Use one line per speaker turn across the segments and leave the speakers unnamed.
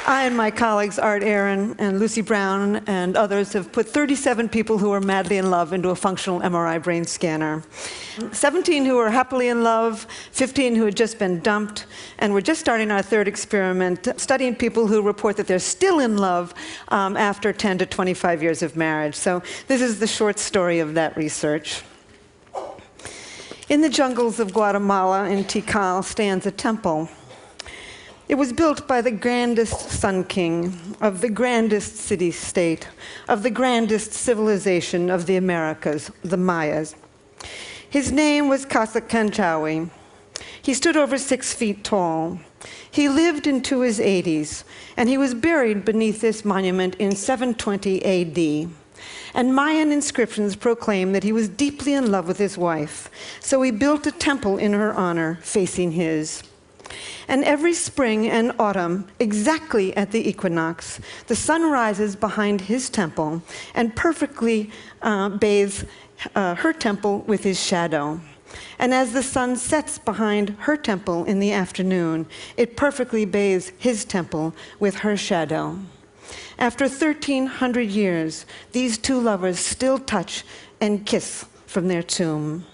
I and my colleagues, Art Aaron and Lucy Brown and others, have put 37 people who are madly in love into a functional MRI brain scanner. 17 who are happily in love, 15 who had just been dumped, and we're just starting our third experiment, studying people who report that they're still in love after 10 to 25 years of marriage. So this is the short story of that research. In the jungles of Guatemala, in Tikal, stands a temple. It was built by the grandest Sun King of the grandest city-state, of the grandest civilization of the Americas, the Mayas. His name was Casacanchawi. He stood over 6 feet tall. He lived into his 80s, and he was buried beneath this monument in 720 AD. And Mayan inscriptions proclaim that he was deeply in love with his wife, so he built a temple in her honor facing his. And every spring and autumn, exactly at the equinox, the sun rises behind his temple and perfectly bathes her temple with his shadow. And as the sun sets behind her temple in the afternoon, it perfectly bathes his temple with her shadow. After 1,300 years, these two lovers still touch and kiss from their tomb.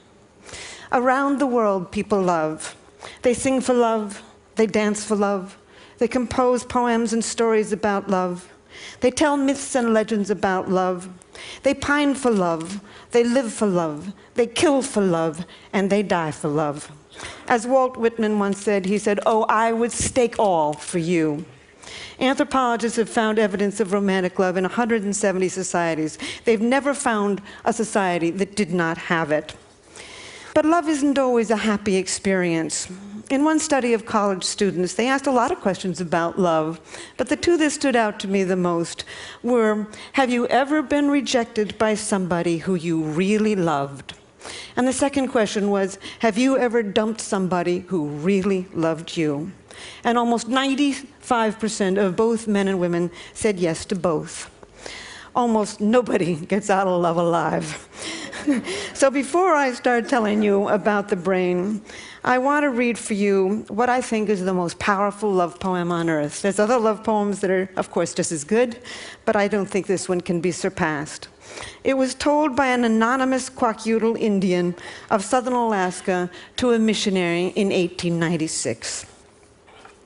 Around the world, people love. They sing for love, they dance for love, they compose poems and stories about love, they tell myths and legends about love, they pine for love, they live for love, they kill for love, and they die for love. As Walt Whitman once said, he said, "Oh, I would stake all for you." Anthropologists have found evidence of romantic love in 170 societies. They've never found a society that did not have it. But love isn't always a happy experience. In one study of college students, they asked a lot of questions about love, but the two that stood out to me the most were, have you ever been rejected by somebody who you really loved? And the second question was, have you ever dumped somebody who really loved you? And almost 95% of both men and women said yes to both. Almost nobody gets out of love alive. So before I start telling you about the brain, I want to read for you what I think is the most powerful love poem on earth. There's other love poems that are, of course, just as good, but I don't think this one can be surpassed. It was told by an anonymous Kwakiutl Indian of southern Alaska to a missionary in 1896.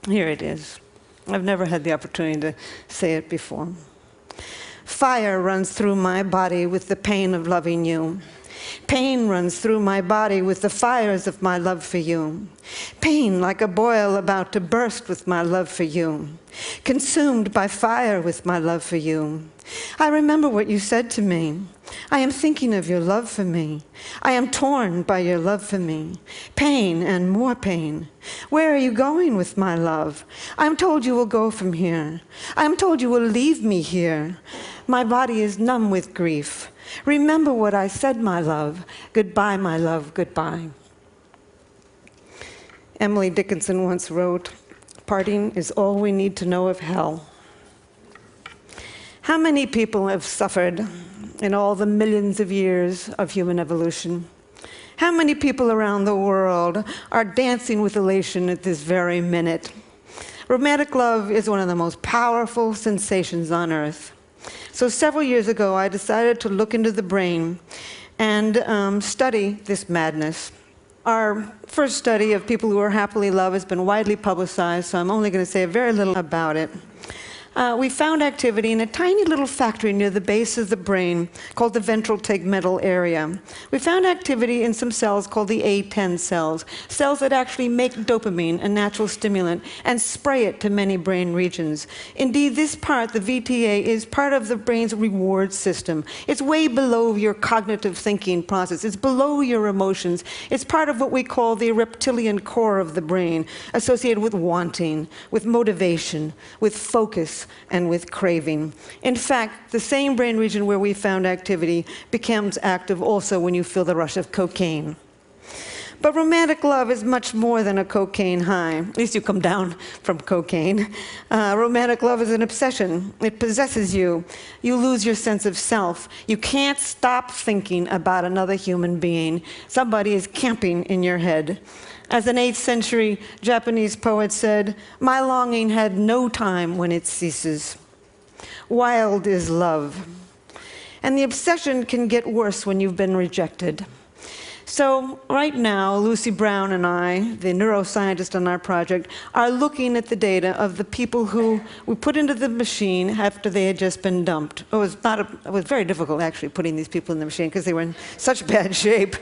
Here it is. I've never had the opportunity to say it before. Fire runs through my body with the pain of loving you. Pain runs through my body with the fires of my love for you. Pain like a boil about to burst with my love for you. Consumed by fire with my love for you. I remember what you said to me. I am thinking of your love for me. I am torn by your love for me. Pain and more pain. Where are you going with my love? I am told you will go from here. I am told you will leave me here. My body is numb with grief. Remember what I said, my love. Goodbye, my love, goodbye. Emily Dickinson once wrote, "Parting is all we need to know of hell." How many people have suffered in all the millions of years of human evolution? How many people around the world are dancing with elation at this very minute? Romantic love is one of the most powerful sensations on earth. So several years ago, I decided to look into the brain and study this madness. Our first study of people who are happily in love has been widely publicized, so I'm only going to say very little about it. We found activity in a tiny little factory near the base of the brain called the ventral tegmental area. We found activity in some cells called the A10 cells, cells that actually make dopamine, a natural stimulant, and spray it to many brain regions. Indeed, this part, the VTA, is part of the brain's reward system. It's way below your cognitive thinking process. It's below your emotions. It's part of what we call the reptilian core of the brain, associated with wanting, with motivation, with focus, and with craving. In fact, the same brain region where we found activity becomes active also when you feel the rush of cocaine. But romantic love is much more than a cocaine high. At least you come down from cocaine. Romantic love is an obsession. It possesses you. You lose your sense of self. You can't stop thinking about another human being. Somebody is camping in your head. As an 8th century Japanese poet said, "My longing had no time when it ceases." Wild is love. And the obsession can get worse when you've been rejected. So right now, Lucy Brown and I, the neuroscientist on our project, are looking at the data of the people who we put into the machine after they had just been dumped. It was very difficult, actually, putting these people in the machine because they were in such bad shape.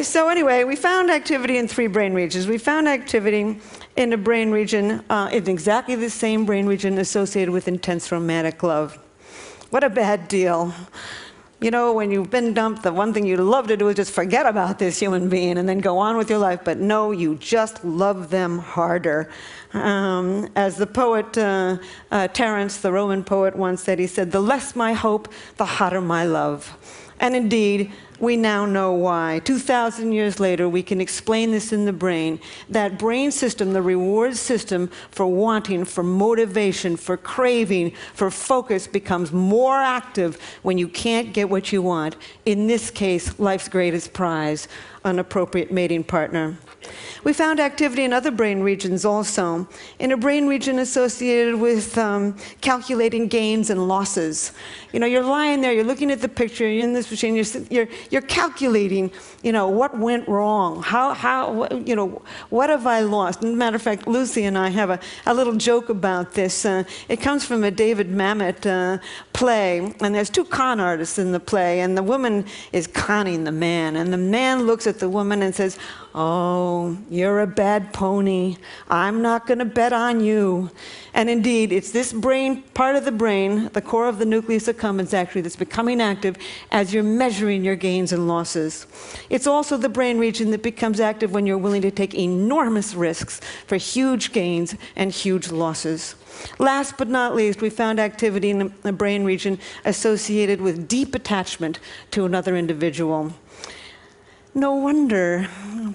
So anyway, we found activity in 3 brain regions. We found activity in a brain region, in exactly the same brain region associated with intense romantic love. What a bad deal. You know, when you've been dumped, the one thing you love to do is just forget about this human being and then go on with your life. But no, you just love them harder. As the poet Terence, the Roman poet, once said, he said, "The less my hope, the hotter my love." And indeed, we now know why. 2,000 years later, we can explain this in the brain. That brain system, the reward system for wanting, for motivation, for craving, for focus, becomes more active when you can't get what you want. In this case, life's greatest prize, an appropriate mating partner. We found activity in other brain regions also. In a brain region associated with calculating gains and losses. You know, you're lying there, you're looking at the picture, you're in this machine, you're calculating, you know, what went wrong, you know, what have I lost? As a matter of fact, Lucy and I have a little joke about this. It comes from a David Mamet play, and there's 2 con artists in the play, and the woman is conning the man, and the man looks at the woman and says, "Oh, you're a bad pony. I'm not going to bet on you." And indeed, it's this brain, part of the brain, the core of the nucleus accumbens actually, that's becoming active as you're measuring your gains and losses. It's also the brain region that becomes active when you're willing to take enormous risks for huge gains and huge losses. Last but not least, we found activity in a brain region associated with deep attachment to another individual. No wonder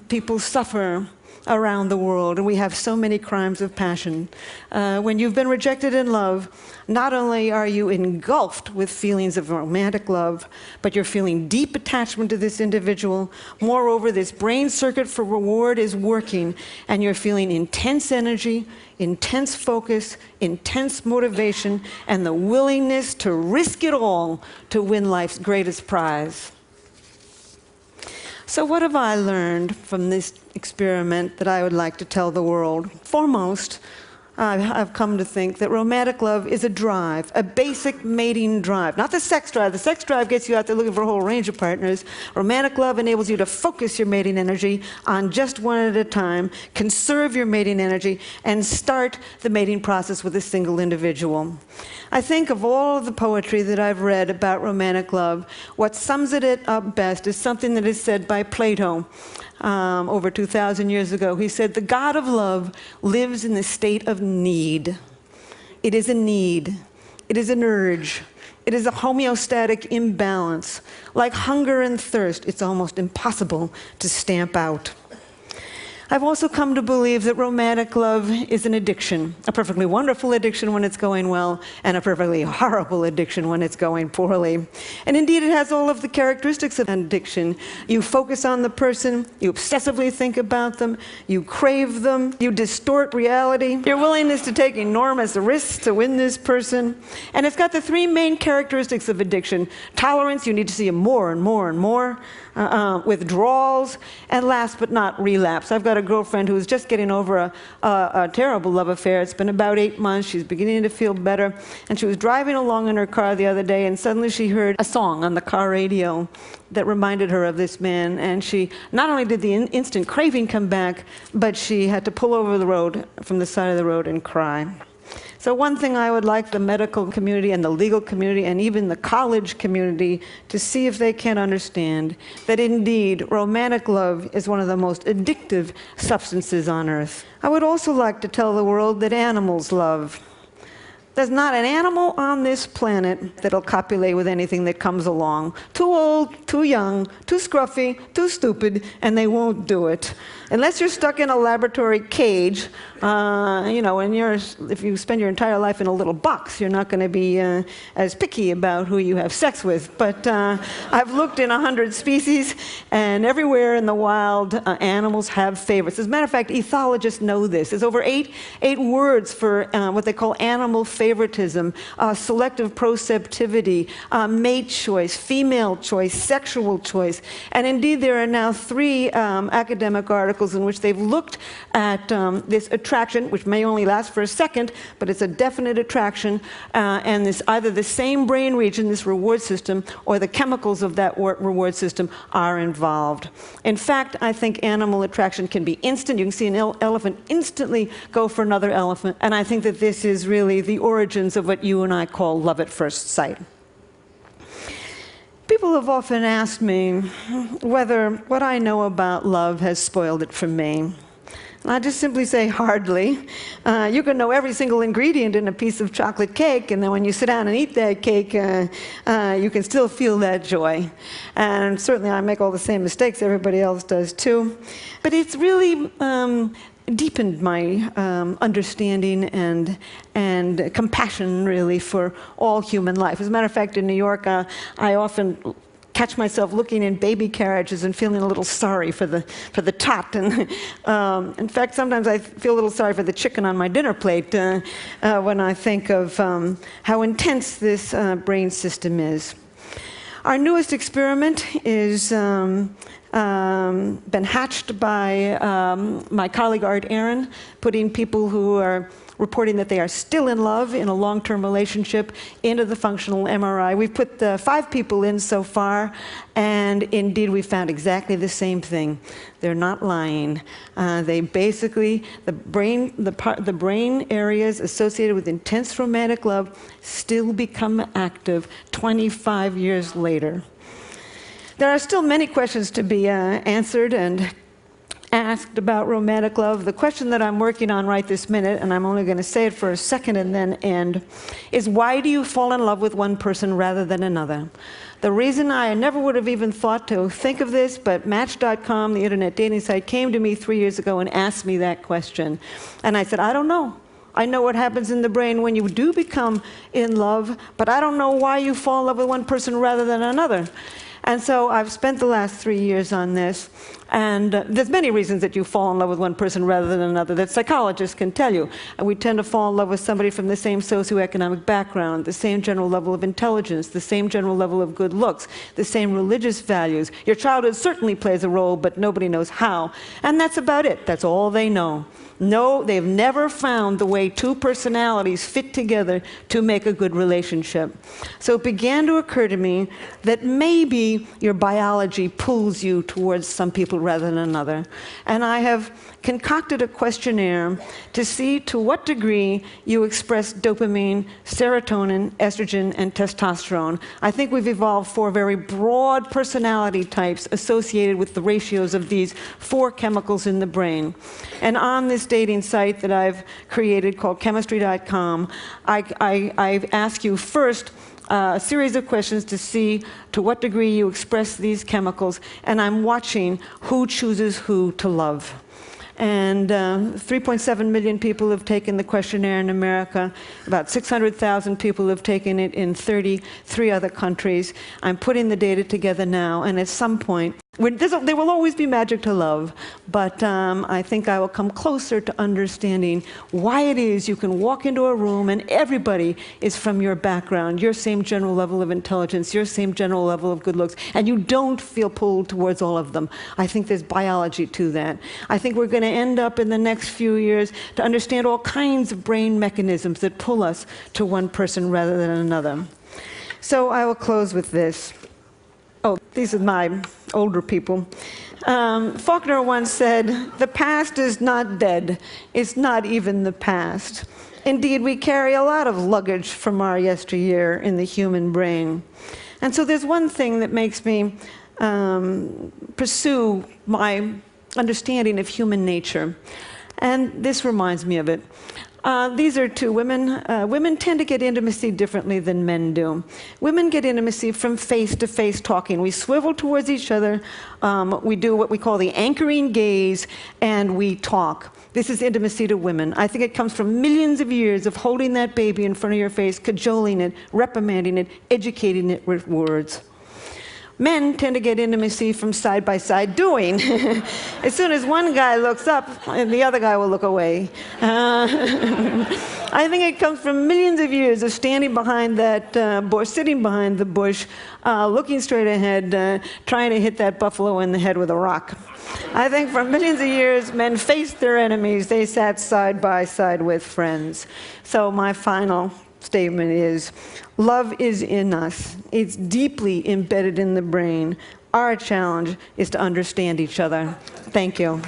people suffer around the world, and we have so many crimes of passion. When you've been rejected in love, not only are you engulfed with feelings of romantic love, but you're feeling deep attachment to this individual. Moreover, this brain circuit for reward is working, and you're feeling intense energy, intense focus, intense motivation, and the willingness to risk it all to win life's greatest prize. So what have I learned from this experiment that I would like to tell the world? Foremost, I've come to think that romantic love is a drive, a basic mating drive. Not the sex drive. The sex drive gets you out there looking for a whole range of partners. Romantic love enables you to focus your mating energy on just one at a time, conserve your mating energy, and start the mating process with a single individual. I think of all of the poetry that I've read about romantic love, what sums it up best is something that is said by Plato. Over 2,000 years ago. He said, "The God of love lives in the state of need." It is a need. It is an urge. It is a homeostatic imbalance. Like hunger and thirst, it's almost impossible to stamp out. I've also come to believe that romantic love is an addiction, a perfectly wonderful addiction when it's going well, and a perfectly horrible addiction when it's going poorly. And indeed, it has all of the characteristics of an addiction. You focus on the person, you obsessively think about them, you crave them, you distort reality, your willingness to take enormous risks to win this person. And it's got the 3 main characteristics of addiction: tolerance, you need to see more and more and more, withdrawals, and last but not relapse. I've got a girlfriend who's just getting over a terrible love affair. It's been about 8 months. She's beginning to feel better. And she was driving along in her car the other day, and suddenly she heard a song on the car radio that reminded her of this man. And she, not only did the instant craving come back, but she had to pull over the road, from the side of the road, and cry. So one thing I would like the medical community and the legal community and even the college community to see if they can understand that indeed romantic love is one of the most addictive substances on earth. I would also like to tell the world that animals love. There's not an animal on this planet that'll copulate with anything that comes along. Too old, too young, too scruffy, too stupid, and they won't do it. Unless you're stuck in a laboratory cage, you know, and if you spend your entire life in a little box, you're not going to be as picky about who you have sex with. But I've looked in 100 species, and everywhere in the wild, animals have favorites. As a matter of fact, ethologists know this. There's over eight words for what they call animal favoritism, selective proceptivity, mate choice, female choice, sexual choice. And indeed, there are now 3 academic articles in which they've looked at this attraction, which may only last for a second, but it's a definite attraction, and this either the same brain region, this reward system, or the chemicals of that reward system are involved. In fact, I think animal attraction can be instant. You can see an elephant instantly go for another elephant, and I think that this is really the origins of what you and I call love at first sight. People have often asked me whether what I know about love has spoiled it for me. And I just simply say, hardly. You can know every single ingredient in a piece of chocolate cake, and then when you sit down and eat that cake, you can still feel that joy. And certainly I make all the same mistakes everybody else does too. But it's really deepened my understanding and compassion, really, for all human life. As a matter of fact, in New York, I often catch myself looking in baby carriages and feeling a little sorry for the tot. And in fact, sometimes I feel a little sorry for the chicken on my dinner plate when I think of how intense this brain system is. Our newest experiment is been hatched by my colleague Art Aaron, putting people who are reporting that they are still in love in a long-term relationship into the functional MRI. We've put 5 people in so far, and indeed we found exactly the same thing. They're not lying. They basically, the brain areas associated with intense romantic love still become active 25 years later. There are still many questions to be answered and asked about romantic love. The question that I'm working on right this minute, and I'm only going to say it for a second and then end, is why do you fall in love with one person rather than another? The reason I never would have even thought to think of this, but Match.com, the internet dating site, came to me 3 years ago and asked me that question. And I said, I don't know. I know what happens in the brain when you do become in love, but I don't know why you fall in love with one person rather than another. And so I've spent the last 3 years on this, and there's many reasons that you fall in love with one person rather than another that psychologists can tell you. And we tend to fall in love with somebody from the same socioeconomic background, the same general level of intelligence, the same general level of good looks, the same religious values. Your childhood certainly plays a role, but nobody knows how. And that's about it. That's all they know. No, they've never found the way 2 personalities fit together to make a good relationship. So it began to occur to me that maybe your biology pulls you towards some people rather than another. And I have concocted a questionnaire to see to what degree you express dopamine, serotonin, estrogen, and testosterone. I think we've evolved 4 very broad personality types associated with the ratios of these 4 chemicals in the brain. And on this dating site that I've created called chemistry.com, I ask you first a series of questions to see to what degree you express these chemicals, and I'm watching who chooses who to love. And 3.7 million people have taken the questionnaire in America. About 600,000 people have taken it in 33 other countries. I'm putting the data together now, and at some point, there will always be magic to love, but I think I will come closer to understanding why it is you can walk into a room and everybody is from your background, your same general level of intelligence, your same general level of good looks, and you don't feel pulled towards all of them. I think there's biology to that. I think we're going to end up in the next few years to understand all kinds of brain mechanisms that pull us to one person rather than another. So I will close with this. Oh, these are my older people. Faulkner once said, "The past is not dead. It's not even the past." Indeed, we carry a lot of luggage from our yesteryear in the human brain. And so there's one thing that makes me pursue my understanding of human nature. And this reminds me of it. These are two women. Women tend to get intimacy differently than men do. Women get intimacy from face-to-face talking. We swivel towards each other. We do what we call the anchoring gaze, and we talk. This is intimacy to women. I think it comes from millions of years of holding that baby in front of your face, cajoling it, reprimanding it, educating it with words. Men tend to get intimacy from side-by-side doing. As soon as one guy looks up, the other guy will look away. I think it comes from millions of years of standing behind that bush, sitting behind the bush, looking straight ahead, trying to hit that buffalo in the head with a rock. I think for millions of years, men faced their enemies. They sat side by side with friends. So my final statement is, love is in us. It's deeply embedded in the brain. Our challenge is to understand each other. Thank you.